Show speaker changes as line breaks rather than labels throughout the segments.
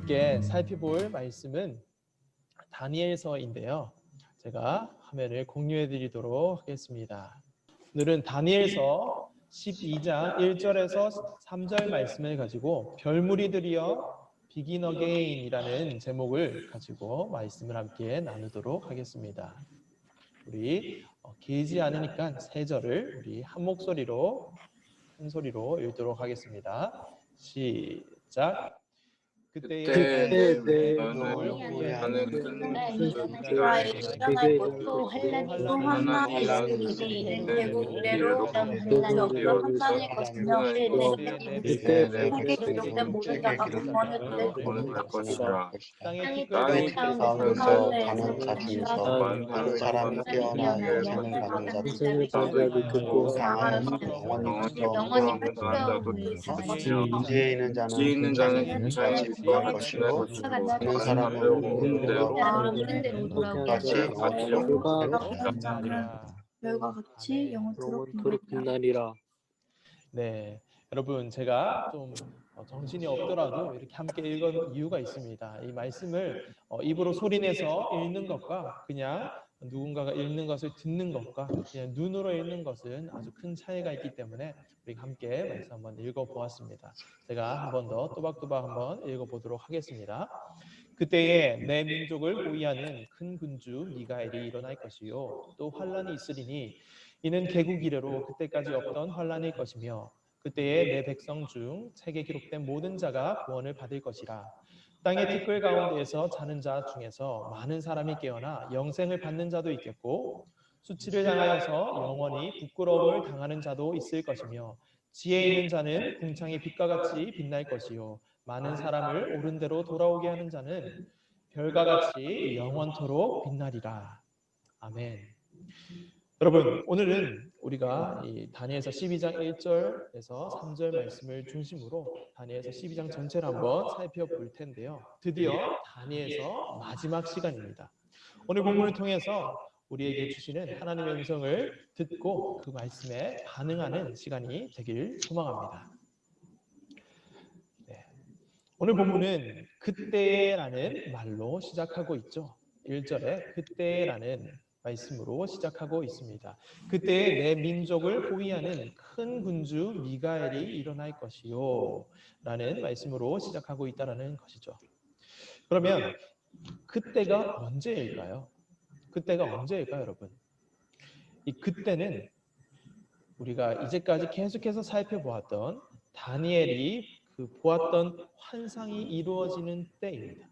함께 살펴볼 말씀은 다니엘서인데요. 제가 화면을 공유해 드리도록 하겠습니다. 오늘은 다니엘서 12장 1절에서 3절 말씀을 가지고 별무리들이여 Begin Again이라는 제목을 가지고 말씀을 함께 나누도록 하겠습니다. 우리 길지 않으니까 세 절을 우리 한 목소리로 큰 소리로 읽도록 하겠습니다. 시작. 그때에 내 민족을 호위하는 큰 군주가 일어나고 또 환난이 있으리니 대국 이래로
대국으로 환난일 것이며
그때
내 백성이 기록된 모든 자가 구원을 받을 것이라.
땅의
땅의
티끌
가운데서
가는 자 중에서 많은 사람이 깨어나 영생을 받는 자들이
듣고
강하여서 영원히
자도
지혜 있는 자는 같이 부할 것이요 많은 사람은 우는 바로 같이
별과 같이 영원토록
빛나리라.
네, 여러분 제가 좀 정신이 없더라도 이렇게 함께 읽은 이유가 있습니다. 이 말씀을 입으로 소리내서 읽는 것과 그냥 누군가가 읽는 것을 듣는 것과 그냥 눈으로 읽는 것은 아주 큰 차이가 있기 때문에 우리 함께 말씀 한번 읽어보았습니다. 제가 한 번 더 또박또박 한번 읽어보도록 하겠습니다. 그때에 내 민족을 호위하는 큰 군주 미가엘이 일어날 것이요 또 환란이 있으리니 이는 개국 이래로 그때까지 없던 환란일 것이며 그때에 내 백성 중 책에 기록된 모든 자가 구원을 받을 것이라. 땅의 티끌 가운데에서 자는 자 중에서 많은 사람이 깨어나 영생을 받는 자도 있겠고 수치를 당하여서 영원히 부끄러움을 당하는 자도 있을 것이며 지혜 있는 자는 궁창의 빛과 같이 빛날 것이요 많은 사람을 옳은 대로 돌아오게 하는 자는 별과 같이 영원토록 빛나리라. 아멘. 여러분, 오늘은 우리가 이 다니엘서 12장 1절에서 3절 말씀을 중심으로 다니엘서 12장 전체를 한번 살펴볼 텐데요. 드디어 다니엘서 마지막 시간입니다. 오늘 본문을 통해서 우리에게 주시는 하나님의 음성을 듣고 그 말씀에 반응하는 시간이 되길 소망합니다. 네. 오늘 본문은 그때라는 말로 시작하고 있죠. 1절에 그때라는 말씀으로 시작하고 있습니다. 그때에 내 민족을 호위하는 큰 군주 미가엘이 일어날 것이요 라는 말씀으로 시작하고 있다는 것이죠. 그러면 그때가 언제일까요? 그때가 언제일까요, 여러분? 이 그때는 우리가 이제까지 계속해서 살펴보았던 다니엘이 그 보았던 환상이 이루어지는 때입니다.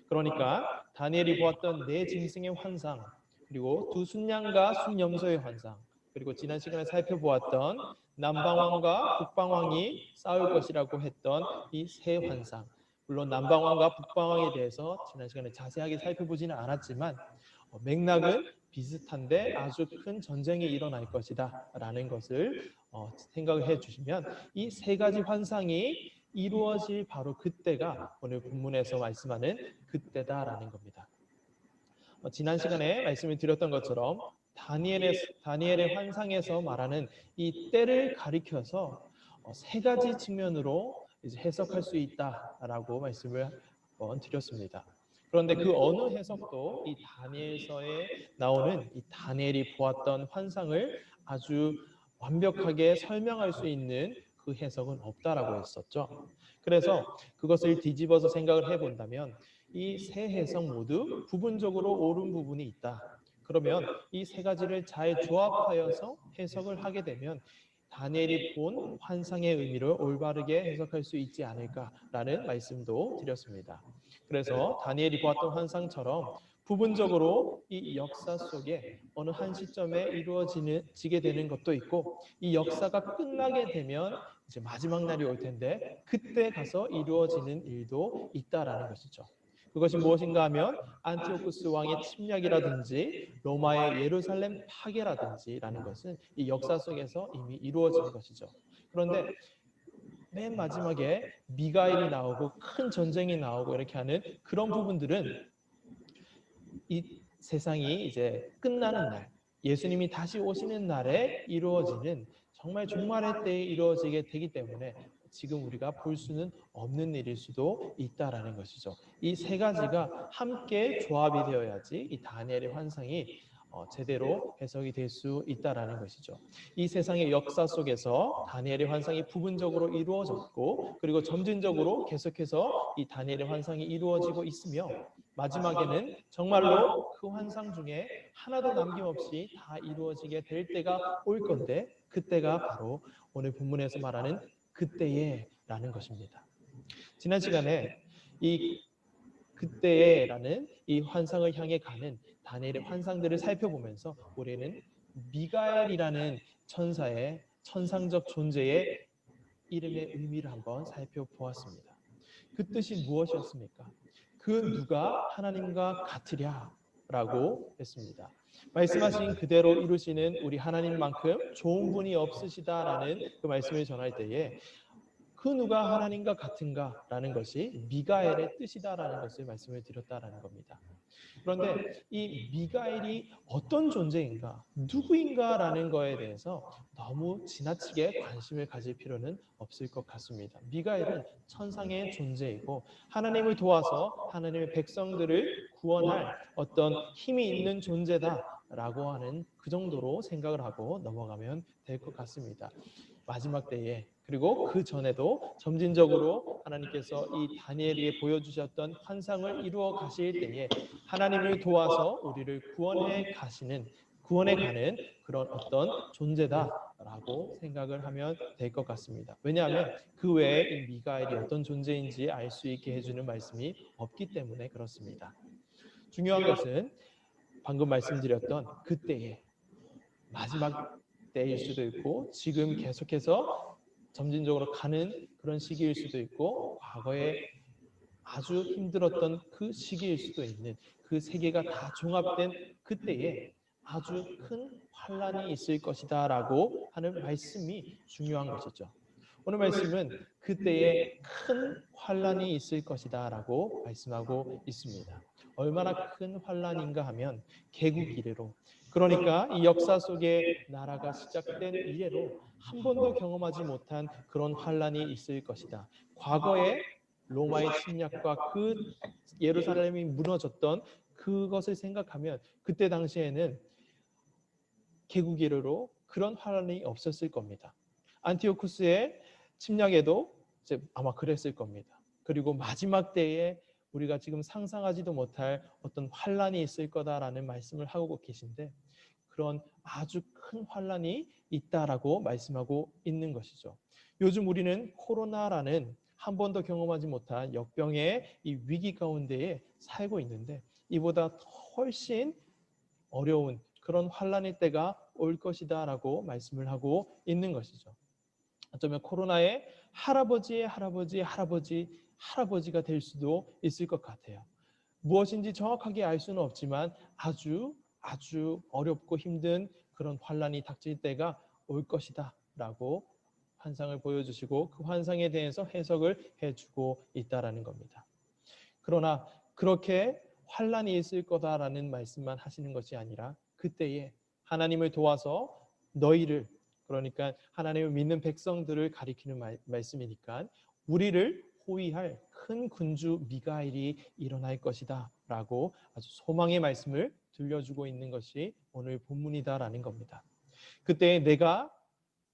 그러니까 다니엘이 보았던 네 짐승의 환상, 그리고 두 순양과 순염소의 환상, 그리고 지난 시간에 살펴보았던 남방왕과 북방왕이 싸울 것이라고 했던 이 세 환상. 물론 남방왕과 북방왕에 대해서 지난 시간에 자세하게 살펴보지는 않았지만 맥락은 비슷한데 아주 큰 전쟁이 일어날 것이다 라는 것을 생각을 해주시면 이 세 가지 환상이 이루어질 바로 그때가 오늘 본문에서 말씀하는 그때다라는 겁니다. 지난 시간에 말씀을 드렸던 것처럼 다니엘의 환상에서 말하는 이 때를 가리켜서 세 가지 측면으로 이제 해석할 수 있다라고 말씀을 한번 드렸습니다. 그런데 그 어느 해석도 이 다니엘서에 나오는 이 다니엘이 보았던 환상을 아주 완벽하게 설명할 수 있는 그 해석은 없다라고 했었죠. 그래서 그것을 뒤집어서 생각을 해본다면 이 세 해석 모두 부분적으로 옳은 부분이 있다. 그러면 이 세 가지를 잘 조합하여서 해석을 하게 되면 다니엘이 본 환상의 의미를 올바르게 해석할 수 있지 않을까라는 말씀도 드렸습니다. 그래서 다니엘이 보았던 환상처럼 부분적으로 이 역사 속에 어느 한 시점에 이루어지게 되는 것도 있고 이 역사가 끝나게 되면 이제 마지막 날이 올 텐데 그때 가서 이루어지는 일도 있다라는 것이죠. 그것이 무엇인가 하면 안티오쿠스 왕의 침략이라든지 로마의 예루살렘 파괴라든지라는 것은 이 역사 속에서 이미 이루어진 것이죠. 그런데 맨 마지막에 미가엘이 나오고 큰 전쟁이 나오고 이렇게 하는 그런 부분들은 이 세상이 이제 끝나는 날, 예수님이 다시 오시는 날에 이루어지는 정말 종말의 때에 이루어지게 되기 때문에 지금 우리가 볼 수는 없는 일일 수도 있다라는 것이죠. 이 세 가지가 함께 조합이 되어야지 이 다니엘의 환상이 제대로 해석이 될 수 있다라는 것이죠. 이 세상의 역사 속에서 다니엘의 환상이 부분적으로 이루어졌고 그리고 점진적으로 계속해서 이 다니엘의 환상이 이루어지고 있으며 마지막에는 정말로 그 환상 중에 하나도 남김없이 다 이루어지게 될 때가 올 건데 그때가 바로 오늘 본문에서 말하는 그때에라는 것입니다. 지난 시간에 이 그때에라는 이 환상을 향해 가는 다니엘의 환상들을 살펴보면서 우리는 미가엘이라는 천사의 천상적 존재의 이름의 의미를 한번 살펴보았습니다. 그 뜻이 무엇이었습니까? 그 누가 하나님과 같으랴 라고 했습니다. 말씀하신 그대로 이루시는 우리 하나님만큼 좋은 분이 없으시다라는 그 말씀을 전할 때에 그 누가 하나님과 같은가 라는 것이 미가엘의 뜻이다라는 것을 말씀을 드렸다라는 겁니다. 그런데 이 미가엘이 어떤 존재인가, 누구인가라는 거에 대해서 너무 지나치게 관심을 가질 필요는 없을 것 같습니다. 미가엘은 천상의 존재이고 하나님을 도와서 하나님의 백성들을 구원할 어떤 힘이 있는 존재다라고 하는 그 정도로 생각을 하고 넘어가면 될 것 같습니다. 마지막 때에 그리고 그 전에도 점진적으로 하나님께서 이 다니엘에게 보여주셨던 환상을 이루어 가실 때에 하나님을 도와서 우리를 구원해 가는 그런 어떤 존재다라고 생각을 하면 될 것 같습니다. 왜냐하면 그 외에 이 미가엘이 어떤 존재인지 알 수 있게 해주는 말씀이 없기 때문에 그렇습니다. 중요한 것은 방금 말씀드렸던 그때에 마지막 때일 수도 있고 지금 계속해서 점진적으로 가는 그런 시기일 수도 있고 과거에 아주 힘들었던 그 시기일 수도 있는 그 세 개가 다 종합된 그때에 아주 큰 환란이 있을 것이다 라고 하는 말씀이 중요한 것이죠. 오늘 말씀은 그때에 큰 환란이 있을 것이다 라고 말씀하고 있습니다. 얼마나 큰 환란인가 하면 개국 이래로 그러니까 이 역사 속에 나라가 시작된 이래로 한 번도 경험하지 못한 그런 환란이 있을 것이다. 과거에 로마의 침략과 그 예루살렘이 무너졌던 그것을 생각하면 그때 당시에는 개국 이래로 그런 환란이 없었을 겁니다. 안티오쿠스의 침략에도 이제 아마 그랬을 겁니다. 그리고 마지막 때에 우리가 지금 상상하지도 못할 어떤 환란이 있을 거다라는 말씀을 하고 계신데 그런 아주 큰 환란이 있다라고 말씀하고 있는 것이죠. 요즘 우리는 코로나라는 한 번도 경험하지 못한 역병의 이 위기 가운데에 살고 있는데 이보다 훨씬 어려운 그런 환란의 때가 올 것이다라고 말씀을 하고 있는 것이죠. 어쩌면 코로나의 할아버지의 할아버지가 될 수도 있을 것 같아요. 무엇인지 정확하게 알 수는 없지만 아주 어렵고 힘든 그런 환란이 닥칠 때가 올 것이다 라고 환상을 보여주시고 그 환상에 대해서 해석을 해주고 있다라는 겁니다. 그러나 그렇게 환란이 있을 거다라는 말씀만 하시는 것이 아니라 그때에 하나님을 도와서 너희를 그러니까 하나님을 믿는 백성들을 가리키는 말씀이니까 우리를 호위할 큰 군주 미가엘이 일어날 것이다 라고 아주 소망의 말씀을 들려주고 있는 것이 오늘 본문이다라는 겁니다. 그때 내가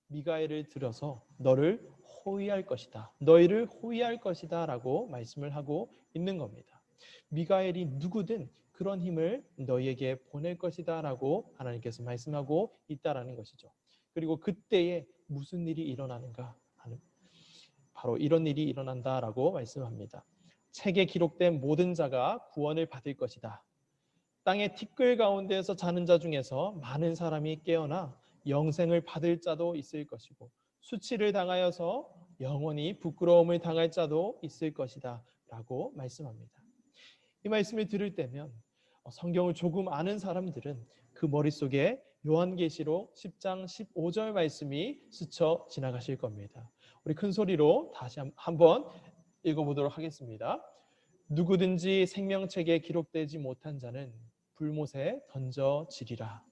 미가엘을 들어서 너를 호위할 것이다. 너희를 호위할 것이다 라고 말씀을 하고 있는 겁니다. 미가엘이 누구든 그런 힘을 너희에게 보낼 것이다 라고 하나님께서 말씀하고 있다라는 것이죠. 그리고 그때에 무슨 일이 일어나는가 하는 바로 이런 일이 일어난다라고 말씀합니다. 책에 기록된 모든 자가 구원을 받을 것이다. 땅의 티끌 가운데에서 자는 자 중에서 많은 사람이 깨어나 영생을 받을 자도 있을 것이고 수치를 당하여서 영원히 부끄러움을 당할 자도 있을 것이다 라고 말씀합니다. 이 말씀을 들을 때면 성경을 조금 아는 사람들은 그 머릿속에 요한계시록 10장 15절 말씀이 스쳐 지나가실 겁니다. 우리 큰 소리로 다시 한번 읽어보도록 하겠습니다. 누구든지 생명책에 기록되지 못한 자는 불못에 던져지리라.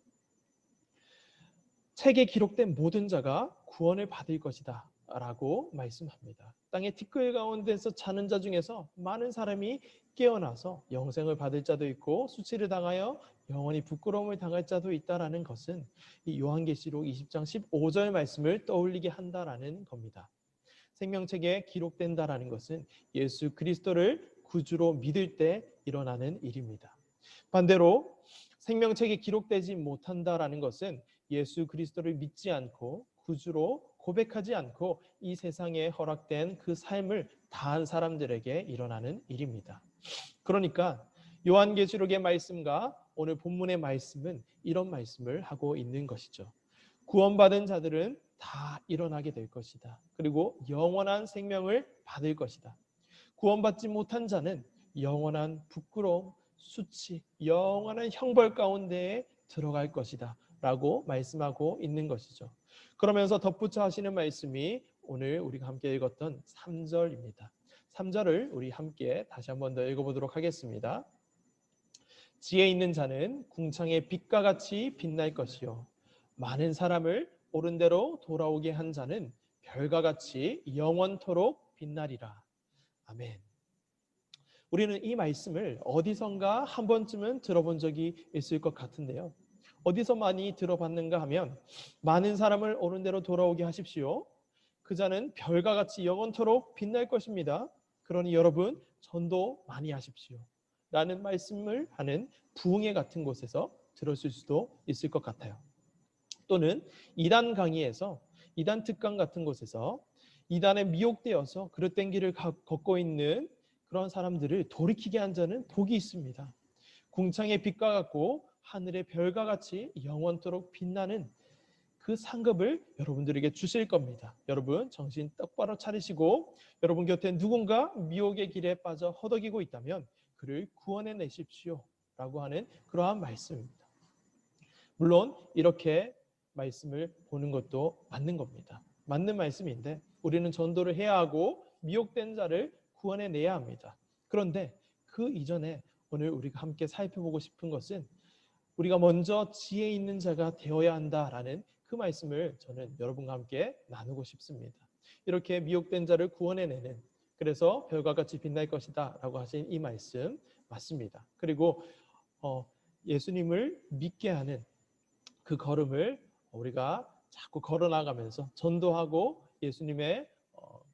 책에 기록된 모든 자가 구원을 받을 것이다 라고 말씀합니다. 땅의 티끌 가운데서 자는 자 중에서 많은 사람이 깨어나서 영생을 받을 자도 있고 수치를 당하여 영원히 부끄러움을 당할 자도 있다라는 것은 이 요한계시록 20장 15절 말씀을 떠올리게 한다라는 겁니다. 생명책에 기록된다라는 것은 예수 그리스도를 구주로 믿을 때 일어나는 일입니다. 반대로 생명책에 기록되지 못한다라는 것은 예수 그리스도를 믿지 않고 구주로 고백하지 않고 이 세상에 허락된 그 삶을 다한 사람들에게 일어나는 일입니다. 그러니까 요한계시록의 말씀과 오늘 본문의 말씀은 이런 말씀을 하고 있는 것이죠. 구원받은 자들은 다 일어나게 될 것이다. 그리고 영원한 생명을 받을 것이다. 구원받지 못한 자는 영원한 부끄러움, 수치, 영원한 형벌 가운데에 들어갈 것이다 라고 말씀하고 있는 것이죠. 그러면서 덧붙여 하시는 말씀이 오늘 우리가 함께 읽었던 3절입니다. 3절을 우리 함께 다시 한번 더 읽어보도록 하겠습니다. 지혜 있는 자는 궁창의 빛과 같이 빛날 것이요 많은 사람을 옳은 대로 돌아오게 한 자는 별과 같이 영원토록 빛나리라. 아멘. 우리는 이 말씀을 어디선가 한 번쯤은 들어본 적이 있을 것 같은데요. 어디서 많이 들어봤는가 하면 많은 사람을 옳은 대로 돌아오게 하십시오. 그 자는 별과 같이 영원토록 빛날 것입니다. 그러니 여러분 전도 많이 하십시오. 라는 말씀을 하는 부흥회 같은 곳에서 들었을 수도 있을 것 같아요. 또는 이단 강의에서 이단 특강 같은 곳에서 이단에 미혹되어서 그릇된 길을 걷고 있는 그런 사람들을 돌이키게 한 자는 복이 있습니다. 궁창의 빛과 같고 하늘의 별과 같이 영원토록 빛나는 그 상급을 여러분들에게 주실 겁니다. 여러분 정신 똑바로 차리시고 여러분 곁에 누군가 미혹의 길에 빠져 허덕이고 있다면 그를 구원해 내십시오 라고 하는 그러한 말씀입니다. 물론 이렇게 말씀을 보는 것도 맞는 겁니다. 맞는 말씀인데 우리는 전도를 해야 하고 미혹된 자를 구원해 내야 합니다. 그런데 그 이전에 오늘 우리가 함께 살펴보고 싶은 것은 우리가 먼저 지혜 있는 자가 되어야 한다라는 그 말씀을 저는 여러분과 함께 나누고 싶습니다. 이렇게 미혹된 자를 구원해내는 그래서 별과 같이 빛날 것이다 라고 하신 이 말씀 맞습니다. 그리고 예수님을 믿게 하는 그 걸음을 우리가 자꾸 걸어나가면서 전도하고 예수님의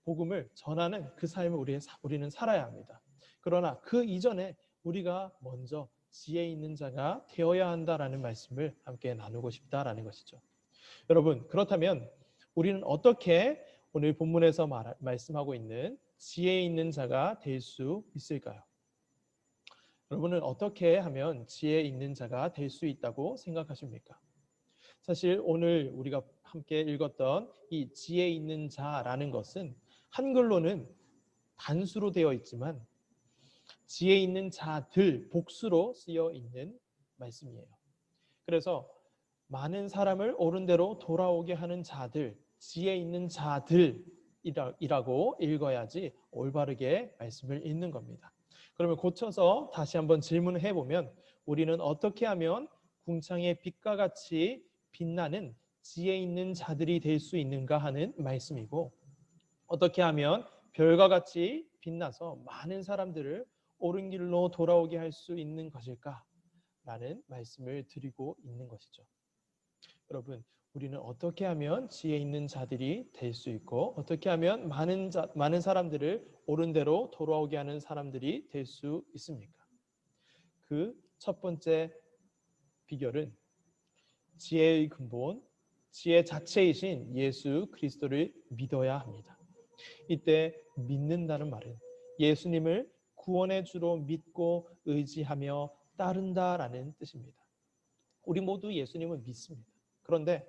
복음을 전하는 그 삶을 우리는 살아야 합니다. 그러나 그 이전에 우리가 먼저 지혜 있는 자가 되어야 한다라는 말씀을 함께 나누고 싶다라는 것이죠. 여러분 그렇다면 우리는 어떻게 오늘 본문에서 말씀하고 있는 지혜 있는 자가 될 수 있을까요? 여러분은 어떻게 하면 지혜 있는 자가 될 수 있다고 생각하십니까? 사실 오늘 우리가 함께 읽었던 이 지혜 있는 자라는 것은 한글로는 단수로 되어 있지만 지혜 있는 자들 복수로 쓰여 있는 말씀이에요. 그래서 많은 사람을 옳은 대로 돌아오게 하는 자들, 지혜 있는 자들이라고 읽어야지 올바르게 말씀을 읽는 겁니다. 그러면 고쳐서 다시 한번 질문을 해보면 우리는 어떻게 하면 궁창의 빛과 같이 빛나는 지혜 있는 자들이 될 수 있는가 하는 말씀이고 어떻게 하면 별과 같이 빛나서 많은 사람들을 옳은 길로 돌아오게 할 수 있는 것일까? 라는 말씀을 드리고 있는 것이죠. 여러분, 우리는 어떻게 하면 지혜 있는 자들이 될 수 있고 어떻게 하면 많은 사람들을 옳은 대로 돌아오게 하는 사람들이 될 수 있습니까? 그 첫 번째 비결은 지혜의 근본, 지혜 자체이신 예수 그리스도를 믿어야 합니다. 이때 믿는다는 말은 예수님을 구원의 주로 믿고 의지하며 따른다라는 뜻입니다. 우리 모두 예수님을 믿습니다. 그런데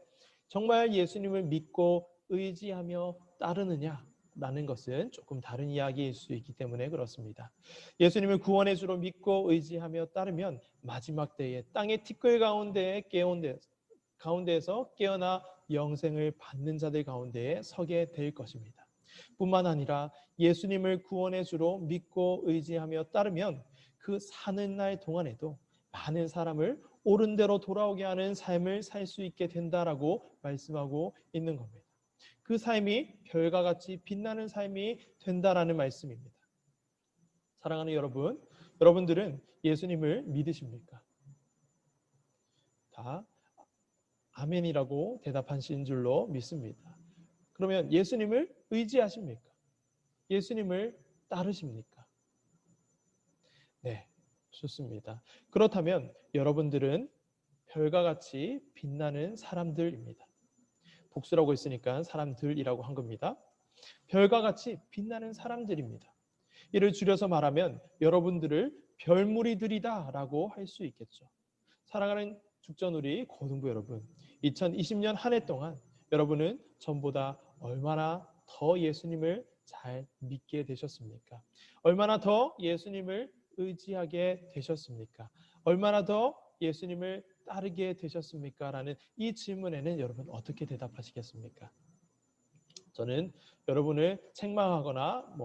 정말 예수님을 믿고 의지하며 따르느냐라는 것은 조금 다른 이야기일 수 있기 때문에 그렇습니다. 예수님을 구원의 주로 믿고 의지하며 따르면 마지막 때에 땅의 티끌 가운데에서 깨어나 영생을 받는 자들 가운데에 서게 될 것입니다. 뿐만 아니라 예수님을 구원의 주로 믿고 의지하며 따르면 그 사는 날 동안에도 많은 사람을 옳은 대로 돌아오게 하는 삶을 살 수 있게 된다라고 말씀하고 있는 겁니다. 그 삶이 별과 같이 빛나는 삶이 된다라는 말씀입니다. 사랑하는 여러분, 여러분들은 예수님을 믿으십니까? 다 아멘이라고 대답하신 줄로 믿습니다. 그러면 예수님을 의지하십니까? 예수님을 따르십니까? 네, 좋습니다. 그렇다면 여러분들은 별과 같이 빛나는 사람들입니다. 복수라고 했으니까 사람들이라고 한 겁니다. 별과 같이 빛나는 사람들입니다. 이를 줄여서 말하면 여러분들을 별무리들이다라고 할 수 있겠죠. 사랑하는 죽전우리 고등부 여러분, 2020년 한 해 동안 여러분은 전보다 얼마나 더 예수님을 잘 믿게 되셨습니까? 얼마나 더 예수님을 의지하게 되셨습니까? 얼마나 더 예수님을 따르게 되셨습니까? 라는 이 질문에는 여러분 어떻게 대답하시겠습니까? 저는 여러분을 책망하거나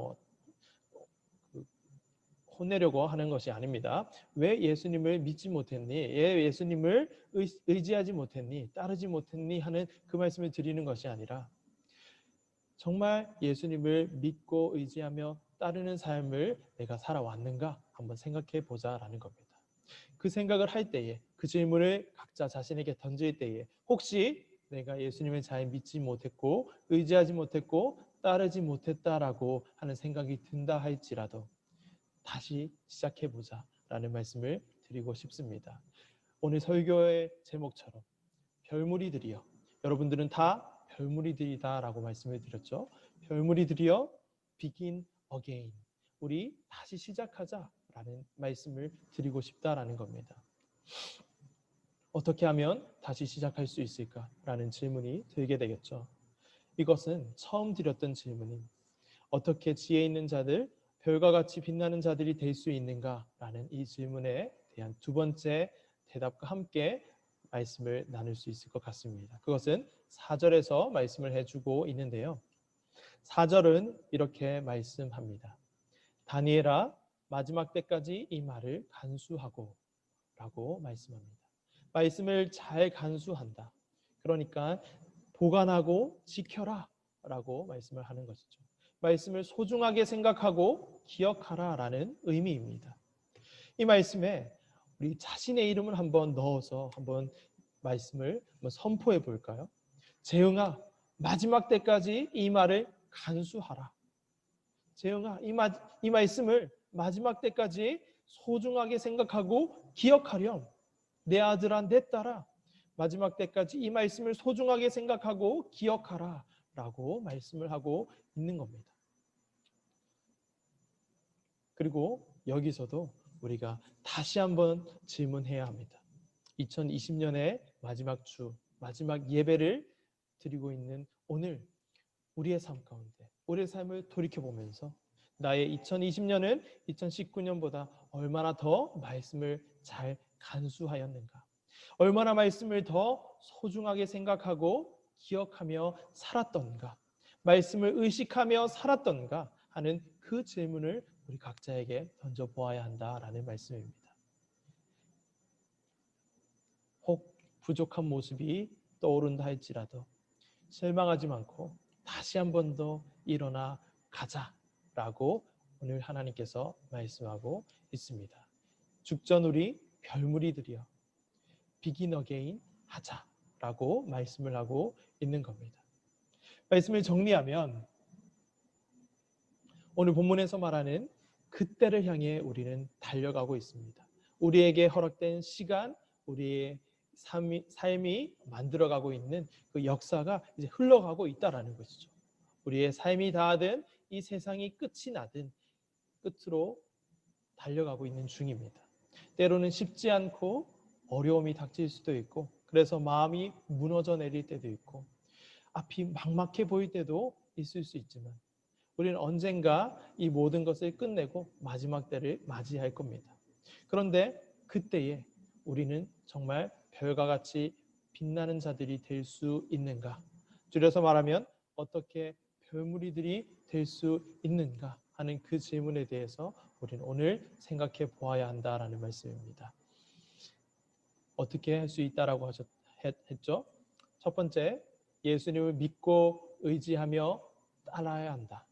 혼내려고 하는 것이 아닙니다. 왜 예수님을 믿지 못했니? 왜 예수님을 의지하지 못했니? 따르지 못했니? 하는 그 말씀을 드리는 것이 아니라 정말 예수님을 믿고 의지하며 따르는 삶을 내가 살아왔는가 한번 생각해 보자라는 겁니다. 그 생각을 할 때에, 그 질문을 각자 자신에게 던질 때에 혹시 내가 예수님을 잘 믿지 못했고 의지하지 못했고 따르지 못했다라고 하는 생각이 든다 할지라도 다시 시작해보자 라는 말씀을 드리고 싶습니다. 오늘 설교의 제목처럼 별무리들이여, 여러분들은 다 별무리들이다 라고 말씀을 드렸죠. 별무리들이여 begin again, 우리 다시 시작하자 라는 말씀을 드리고 싶다라는 겁니다. 어떻게 하면 다시 시작할 수 있을까? 라는 질문이 들게 되겠죠. 이것은 처음 드렸던 질문인 어떻게 지혜 있는 자들, 별과 같이 빛나는 자들이 될 수 있는가라는 이 질문에 대한 두 번째 대답과 함께 말씀을 나눌 수 있을 것 같습니다. 그것은 4절에서 말씀을 해주고 있는데요. 4절은 이렇게 말씀합니다. 다니엘아, 마지막 때까지 이 말을 간수하고 라고 말씀합니다. 말씀을 잘 간수한다. 그러니까 보관하고 지켜라 라고 말씀을 하는 것이죠. 말씀을 소중하게 생각하고 기억하라 라는 의미입니다. 이 말씀에 우리 자신의 이름을 한번 넣어서 한번 말씀을 한번 선포해 볼까요? 재흥아, 마지막 때까지 이 말을 간수하라. 재흥아, 이 말씀을 마지막 때까지 소중하게 생각하고 기억하렴. 내 아들아, 내 딸아, 마지막 때까지 이 말씀을 소중하게 생각하고 기억하라 라고 말씀을 하고 있는 겁니다. 그리고 여기서도 우리가 다시 한번 질문해야 합니다. 2020년의 마지막 주, 마지막 예배를 드리고 있는 오늘 우리의 삶 가운데 우리의 삶을 돌이켜보면서 나의 2020년은 2019년보다 얼마나 더 말씀을 잘 간수하였는가, 얼마나 말씀을 더 소중하게 생각하고 기억하며 살았던가, 말씀을 의식하며 살았던가 하는 그 질문을 우리 각자에게 던져보아야 한다라는 말씀입니다. 혹 부족한 모습이 떠오른다 할지라도 실망하지 않고 다시 한 번 더 일어나 가자라고 오늘 하나님께서 말씀하고 있습니다. 죽전우리 별무리들이여 begin again 하자라고 말씀을 하고 있는 겁니다. 말씀을 정리하면 오늘 본문에서 말하는 그때를 향해 우리는 달려가고 있습니다. 우리에게 허락된 시간, 우리의 삶이 만들어가고 있는 그 역사가 이제 흘러가고 있다라는 것이죠. 우리의 삶이 다하든 이 세상이 끝이 나든 끝으로 달려가고 있는 중입니다. 때로는 쉽지 않고 어려움이 닥칠 수도 있고 그래서 마음이 무너져 내릴 때도 있고 앞이 막막해 보일 때도 있을 수 있지만 우리는 언젠가 이 모든 것을 끝내고 마지막 때를 맞이할 겁니다. 그런데 그때에 우리는 정말 별과 같이 빛나는 자들이 될 수 있는가? 줄여서 말하면 어떻게 별무리들이 될 수 있는가 하는 그 질문에 대해서 우리는 오늘 생각해 보아야 한다라는 말씀입니다. 어떻게 할 수 있다라고 했죠? 첫 번째, 예수님을 믿고 의지하며 따라야 한다.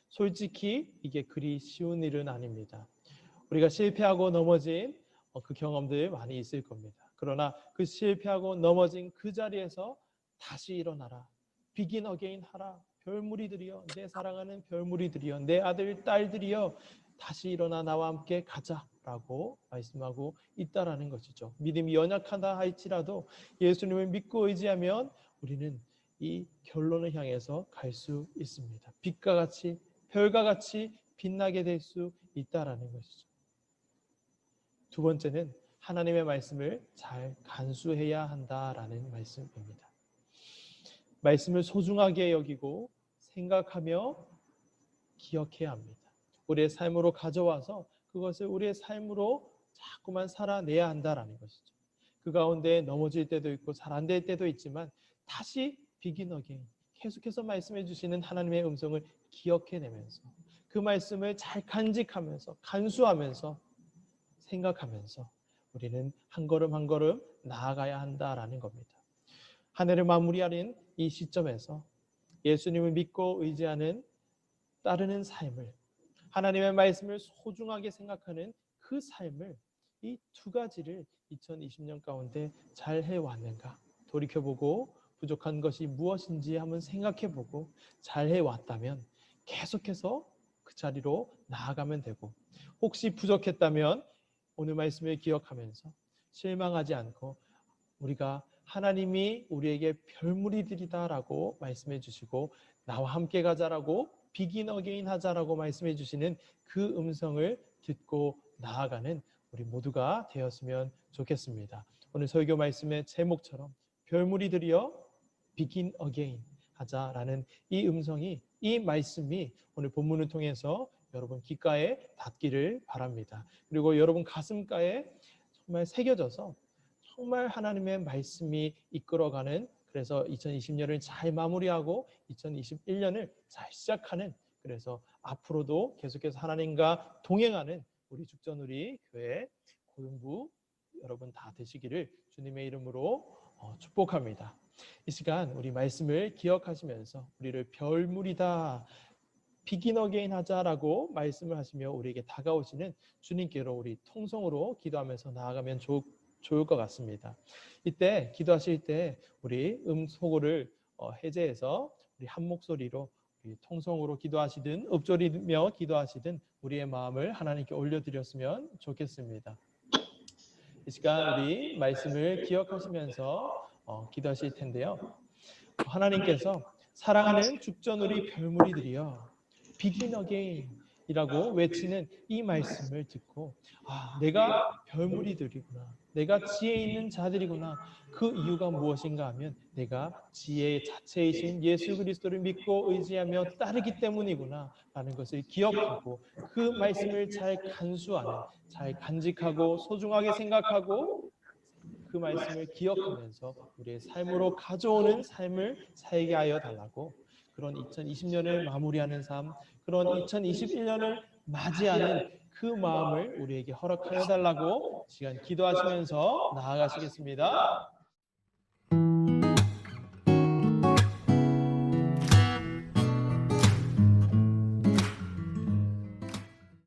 솔직히 이게 그리 쉬운 일은 아닙니다. 우리가 실패하고 넘어진 그 경험들 많이 있을 겁니다. 그러나 그 실패하고 넘어진 그 자리에서 다시 일어나라. 비긴 어게인 하라. 별무리들이여, 내 사랑하는 별무리들이여, 내 아들 딸들이여, 다시 일어나 나와 함께 가자라고 말씀하고 있다라는 것이죠. 믿음이 연약하다 할지라도 예수님을 믿고 의지하면 우리는 이 결론을 향해서 갈 수 있습니다. 빛과 같이, 별과 같이 빛나게 될 수 있다라는 것이죠. 두 번째는 하나님의 말씀을 잘 간수해야 한다라는 말씀입니다. 말씀을 소중하게 여기고 생각하며 기억해야 합니다. 우리의 삶으로 가져와서 그것을 우리의 삶으로 자꾸만 살아내야 한다라는 것이죠. 그 가운데 넘어질 때도 있고 잘 안 될 때도 있지만 다시 begin again, 계속해서 말씀해 주시는 하나님의 음성을 기억해내면서 그 말씀을 잘 간직하면서 간수하면서 생각하면서 우리는 한 걸음 한 걸음 나아가야 한다라는 겁니다. 한 해를 마무리하는 이 시점에서 예수님을 믿고 의지하는 따르는 삶을, 하나님의 말씀을 소중하게 생각하는 그 삶을, 이 두 가지를 2020년 가운데 잘 해왔는가 돌이켜보고 부족한 것이 무엇인지 한번 생각해보고 잘 해왔다면 계속해서 그 자리로 나아가면 되고, 혹시 부족했다면 오늘 말씀을 기억하면서 실망하지 않고 우리가 하나님이 우리에게 별무리들이다라고 말씀해 주시고 나와 함께 가자라고 비긴 어게인 하자라고 말씀해 주시는 그 음성을 듣고 나아가는 우리 모두가 되었으면 좋겠습니다. 오늘 설교 말씀의 제목처럼 별무리들이여 비긴 어게인 하자라는 이 음성이, 이 말씀이 오늘 본문을 통해서 여러분 귓가에 닿기를 바랍니다. 그리고 여러분 가슴가에 정말 새겨져서 정말 하나님의 말씀이 이끌어가는, 그래서 2020년을 잘 마무리하고 2021년을 잘 시작하는, 그래서 앞으로도 계속해서 하나님과 동행하는 우리 죽전우리 교회 고용부 여러분 다 되시기를 주님의 이름으로 축복합니다. 이 시간 우리 말씀을 기억하시면서 우리를 별무리다 비긴 어게인 하자라고 말씀을 하시며 우리에게 다가오시는 주님께로 우리 통성으로 기도하면서 나아가면 좋을 것 같습니다. 이때 기도하실 때 우리 소고를 해제해서 우리 한 목소리로 우리 통성으로 기도하시든 읊조리며 기도하시든 우리의 마음을 하나님께 올려드렸으면 좋겠습니다. 이 시간 우리 말씀을 기억하시면서 기도하실 텐데요. 하나님께서 사랑하는 죽전우리 별무리들이여 begin again 이라고 외치는 이 말씀을 듣고, 내가 별무리들이구나, 내가 지혜 있는 자들이구나, 그 이유가 무엇인가 하면 내가 지혜의 자체이신 예수 그리스도를 믿고 의지하며 따르기 때문이구나 라는 것을 기억하고 그 말씀을 잘 간수하는, 잘 간직하고 소중하게 생각하고 그 말씀을 기억하면서 우리의 삶으로 가져오는 삶을 살게 하여 달라고, 그런 2020년을 마무리하는 삶, 그런 2021년을 맞이하는 그 마음을 우리에게 허락하여 달라고 시간 기도하시면서 나아가시겠습니다.